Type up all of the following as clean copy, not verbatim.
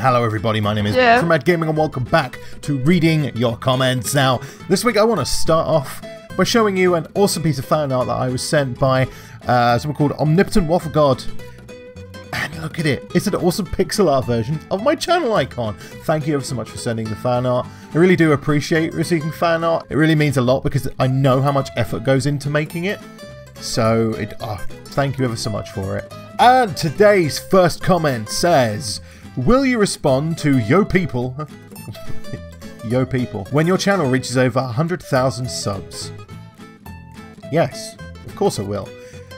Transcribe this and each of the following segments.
Hello everybody, my name is from m.a.d Gaming and welcome back to reading your comments. Now, this week I want to start off by showing you an awesome piece of fan art that I was sent by someone called Omnipotent Waffle God. And look at it, it's an awesome pixel art version of my channel icon. Thank you ever so much for sending the fan art. I really do appreciate receiving fan art. It really means a lot because I know how much effort goes into making it. So, thank you ever so much for it. And today's first comment says, will you respond to Yo People, Yo People, when your channel reaches over 100,000 subs? Yes, of course I will.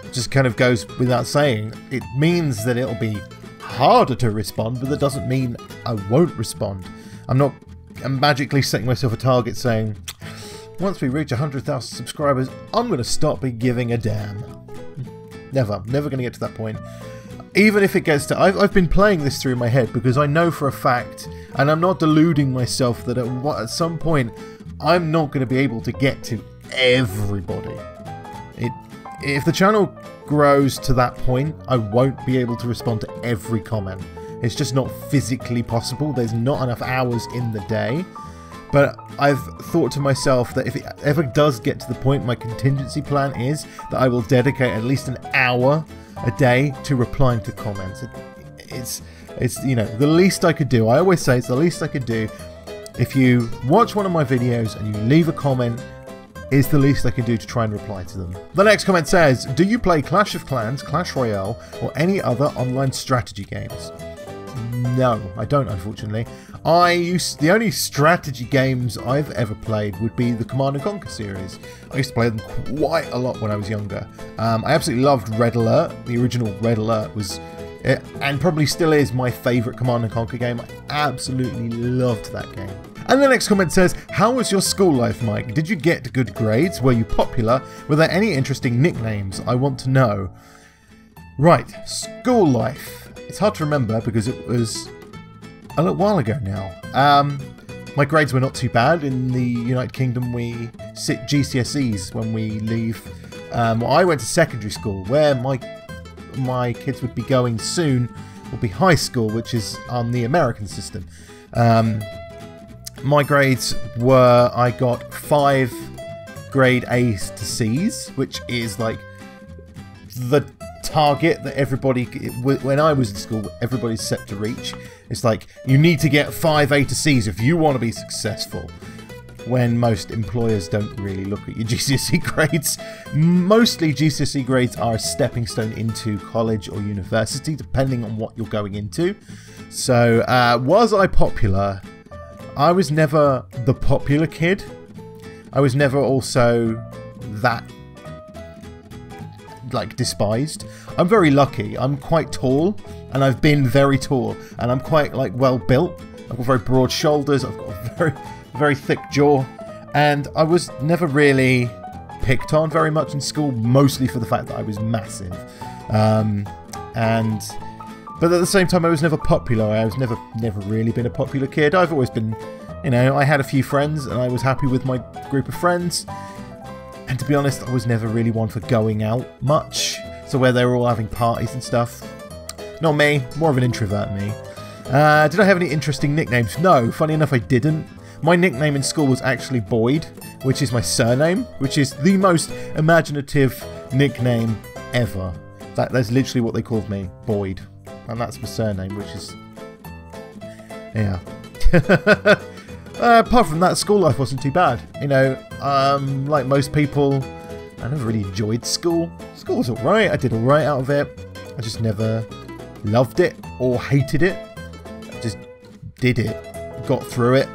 It just kind of goes without saying. It means that it'll be harder to respond, but that doesn't mean I won't respond. I'm not magically setting myself a target saying, once we reach 100,000 subscribers, I'm going to stop giving a damn. Never going to get to that point. Even if it gets to... I've been playing this through my head because I know for a fact, and I'm not deluding myself, that at some point I'm not going to be able to get to everybody. If the channel grows to that point, I won't be able to respond to every comment. It's just not physically possible. There's not enough hours in the day. But I've thought to myself that if it ever does get to the point, my contingency plan is that I will dedicate at least an hour a day to replying to comments. It's you know, the least I could do. I always say it's the least I could do. If you watch one of my videos and you leave a comment, it's the least I can do to try and reply to them. The next comment says, do you play Clash of Clans, Clash Royale, or any other online strategy games? No, I don't, unfortunately. The only strategy games I've ever played would be the Command & Conquer series. I used to play them quite a lot when I was younger. I absolutely loved Red Alert. The original Red Alert was, and probably still is, my favourite Command & Conquer game. I absolutely loved that game. And the next comment says, how was your school life, Mike? Did you get good grades? Were you popular? Were there any interesting nicknames? I want to know. Right, school life. It's hard to remember because it was a little while ago now. My grades were not too bad. In the United Kingdom, we sit GCSEs when we leave. Well, I went to secondary school, where my kids would be going soon will be high school, which is on the American system. My grades were, I got 5 grade A's to C's, which is like the target that everybody, when I was in school, everybody's set to reach. It's like, you need to get 5 A to C's if you want to be successful, when most employers don't really look at your GCSE grades. Mostly GCSE grades are a stepping stone into college or university, depending on what you're going into. So, was I popular? I was never the popular kid. I was never also that, like, despised. I'm very lucky. I'm quite tall, and I've been very tall, and I'm quite, like, well built. I've got very broad shoulders. I've got a very thick jaw, and I was never really picked on very much in school, mostly for the fact that I was massive. But at the same time, I was never popular. I was never really been a popular kid. I've always been, you know, I had a few friends, and I was happy with my group of friends. And to be honest, I was never really one for going out much. So where they were all having parties and stuff. Not me, more of an introvert me. Did I have any interesting nicknames? No, funny enough I didn't. My nickname in school was actually Boyd, which is my surname, which is the most imaginative nickname ever. That's literally what they called me, Boyd. And that's my surname, which is... yeah. Apart from that, school life wasn't too bad. You know, like most people, I never really enjoyed school. School was alright, I did alright out of it. I just never loved it or hated it. I just did it, got through it,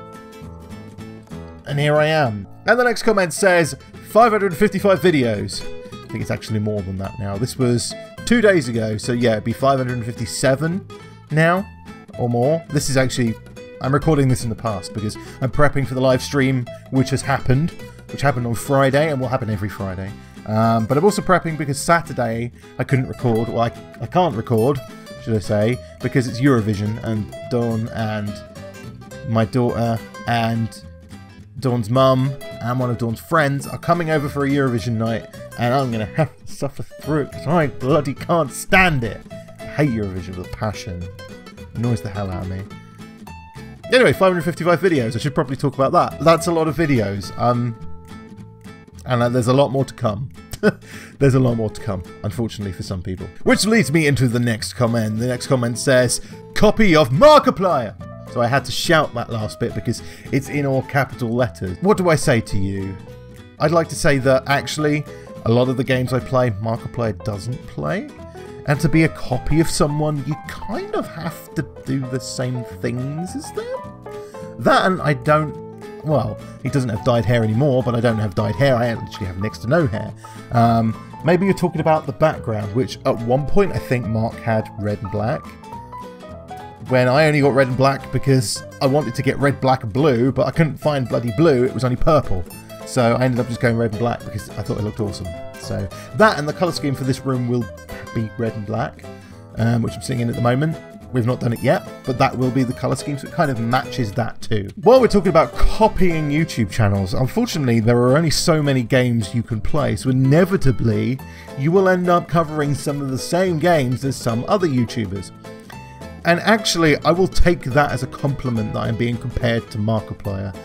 and here I am. And the next comment says, 555 videos. I think it's actually more than that now. This was 2 days ago, so yeah, it'd be 557 now, or more. This is actually... I'm recording this in the past because I'm prepping for the live stream which happened on Friday and will happen every Friday. But I'm also prepping because Saturday I couldn't record, well I can't record, should I say, because it's Eurovision and Dawn and my daughter and Dawn's mum and one of Dawn's friends are coming over for a Eurovision night, and I'm going to have to suffer through it because I bloody can't stand it. I hate Eurovision with a passion. It annoys the hell out of me. Anyway, 555 videos. I should probably talk about that. That's a lot of videos. And there's a lot more to come. There's a lot more to come, unfortunately for some people. Which leads me into the next comment. The next comment says, copy of Markiplier. So I had to shout that last bit because it's in all capital letters. What do I say to you? I'd like to say that actually, a lot of the games I play, Markiplier doesn't play. And to be a copy of someone, you kind of have to do the same things as them. That and I don't... Well, he doesn't have dyed hair anymore, but I don't have dyed hair. I actually have next to no hair. Maybe you're talking about the background, which at one point I think Mark had red and black. When I only got red and black because I wanted to get red, black and blue, but I couldn't find bloody blue, it was only purple. So I ended up just going red and black because I thought it looked awesome. So that and the colour scheme for this room will be red and black, which I'm sitting in at the moment. We've not done it yet, but that will be the colour scheme, so it kind of matches that too. While we're talking about copying YouTube channels, unfortunately there are only so many games you can play, so inevitably you will end up covering some of the same games as some other YouTubers. And actually, I will take that as a compliment that I'm being compared to Markiplier.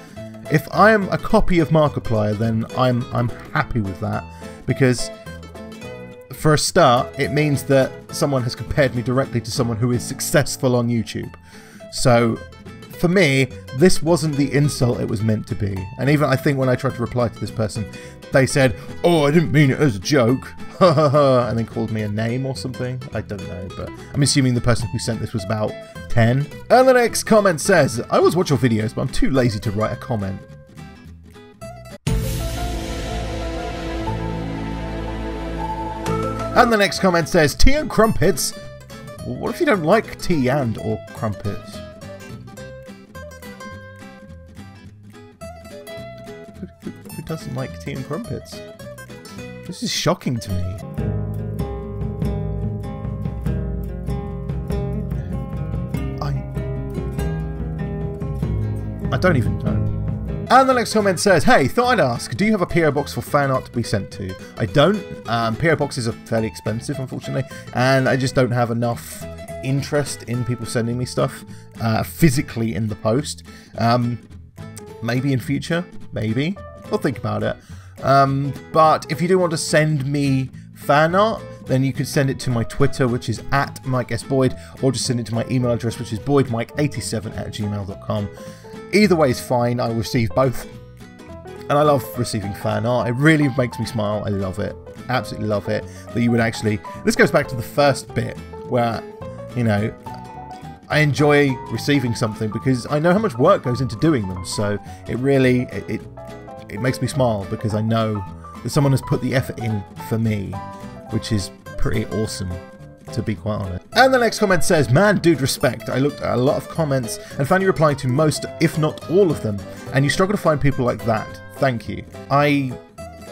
If I am a copy of Markiplier, then I'm happy with that, because for a start, it means that someone has compared me directly to someone who is successful on YouTube. So, for me, this wasn't the insult it was meant to be. And even I think when I tried to reply to this person, they said, "Oh, I didn't mean it as a joke," and then called me a name or something. I don't know, but I'm assuming the person who sent this was about 10. And the next comment says, "I always watch your videos, but I'm too lazy to write a comment." And the next comment says, tea and crumpets? Well, what if you don't like tea and or crumpets? Who doesn't like tea and crumpets? This is shocking to me. I don't even know. And the next comment says, hey, thought I'd ask, do you have a PO box for fan art to be sent to? I don't. PO boxes are fairly expensive, unfortunately, and I just don't have enough interest in people sending me stuff physically in the post. Maybe in future, maybe. I'll think about it. But if you do want to send me fan art, then you can send it to my Twitter, which is @MikeSBoyd, or just send it to my email address, which is boydmike87@gmail.com. Either way is fine, I receive both. And I love receiving fan art. It really makes me smile. I love it. Absolutely love it. That you would actually... This goes back to the first bit where, you know, I enjoy receiving something because I know how much work goes into doing them. So it really... It makes me smile because I know that someone has put the effort in for me, which is pretty awesome, to be quite honest. And the next comment says, man, dude, respect. I looked at a lot of comments and found you replying to most, if not all of them, and you struggle to find people like that. Thank you. I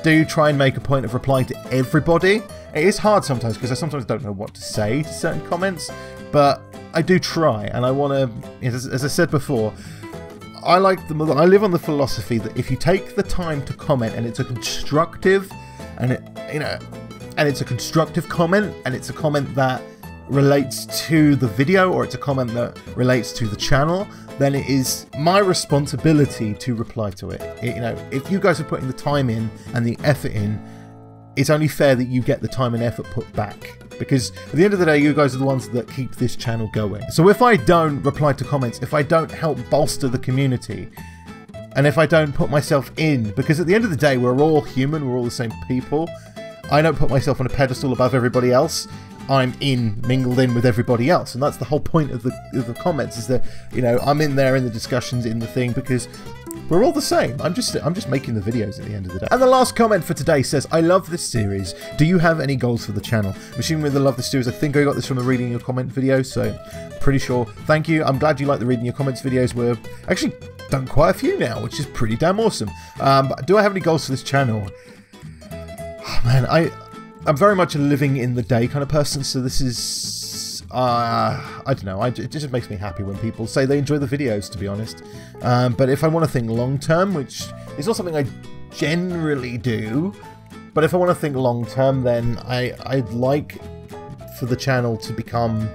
do try and make a point of replying to everybody. It is hard sometimes because I sometimes don't know what to say to certain comments, but I do try, and I want to, as I said before, I live on the philosophy that if you take the time to comment and it's a constructive, and it's a constructive comment, and it's a comment that relates to the video, or it's a comment that relates to the channel, then it is my responsibility to reply to it. You know, if you guys are putting the time in and the effort in, it's only fair that you get the time and effort put back. Because at the end of the day, you guys are the ones that keep this channel going. So if I don't reply to comments, if I don't help bolster the community, and if I don't put myself in, because at the end of the day, we're all human, we're all the same people, I don't put myself on a pedestal above everybody else. I'm mingled in with everybody else, and that's the whole point of the comments, is that, you know, I'm in there in the discussions, in the thing, because we're all the same. I'm just making the videos at the end of the day. And the last comment for today says, I love this series. Do you have any goals for the channel? I'm assuming with the love this series, I think I got this from the reading your comment video, so pretty sure. Thank you. I'm glad you like the reading your comments videos. We're actually done quite a few now, which is pretty damn awesome. But do I have any goals for this channel? Oh, man, I'm very much a living in the day kind of person, so this is... I don't know, it just makes me happy when people say they enjoy the videos, to be honest. But if I want to think long term, which is not something I generally do, but if I want to think long term, then I'd like for the channel to become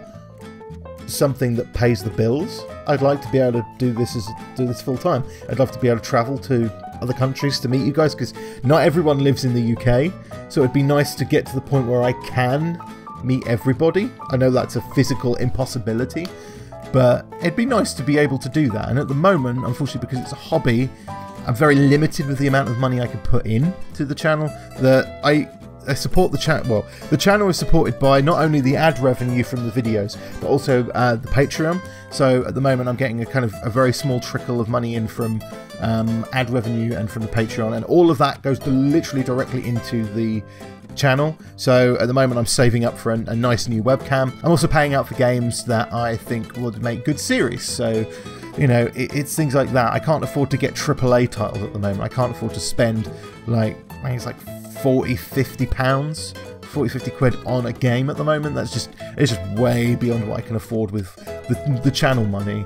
something that pays the bills. I'd like to be able to do this full time. I'd love to be able to travel to other countries to meet you guys, because not everyone lives in the UK, so it'd be nice to get to the point where I can meet everybody. I know that's a physical impossibility, but it'd be nice to be able to do that. And at the moment, unfortunately, because it's a hobby, I'm very limited with the amount of money I can put in to the channel. That I support the channel. Well, the channel is supported by not only the ad revenue from the videos, but also the Patreon. So at the moment, I'm getting a very small trickle of money in from ad revenue and from the Patreon, and all of that goes literally directly into the channel. So at the moment, I'm saving up for a nice new webcam. I'm also paying out for games that I think would make good series. So, you know, it's things like that. I can't afford to get AAA titles at the moment. I can't afford to spend like, I think it's like 40-50 pounds, 40-50 quid on a game at the moment. It's just way beyond what I can afford with the channel money.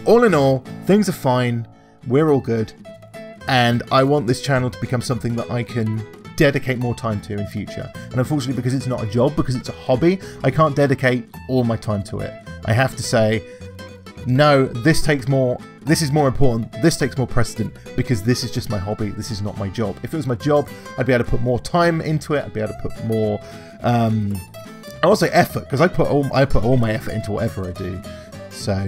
All in all, things are fine. We're all good, and I want this channel to become something that I can dedicate more time to in future. And unfortunately, because it's not a job, because it's a hobby, I can't dedicate all my time to it. I have to say, no, this is more important, this takes more precedent, because this is just my hobby, this is not my job. If it was my job, I'd be able to put more time into it, I'd be able to put more, I won't say effort, because I put all my effort into whatever I do. So,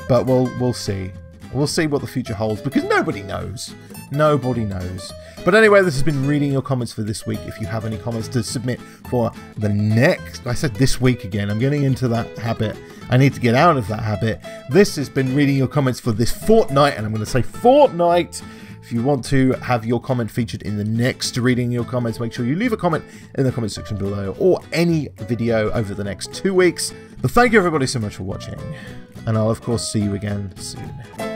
but we'll see. We'll see what the future holds, because nobody knows. Nobody knows. But anyway, this has been reading your comments for this week. If you have any comments to submit for the next... I said this week again. I'm getting into that habit. I need to get out of that habit. This has been reading your comments for this fortnight, and I'm going to say fortnight. If you want to have your comment featured in the next reading your comments, make sure you leave a comment in the comment section below, or any video over the next 2 weeks. But thank you everybody so much for watching, and I'll of course see you again soon.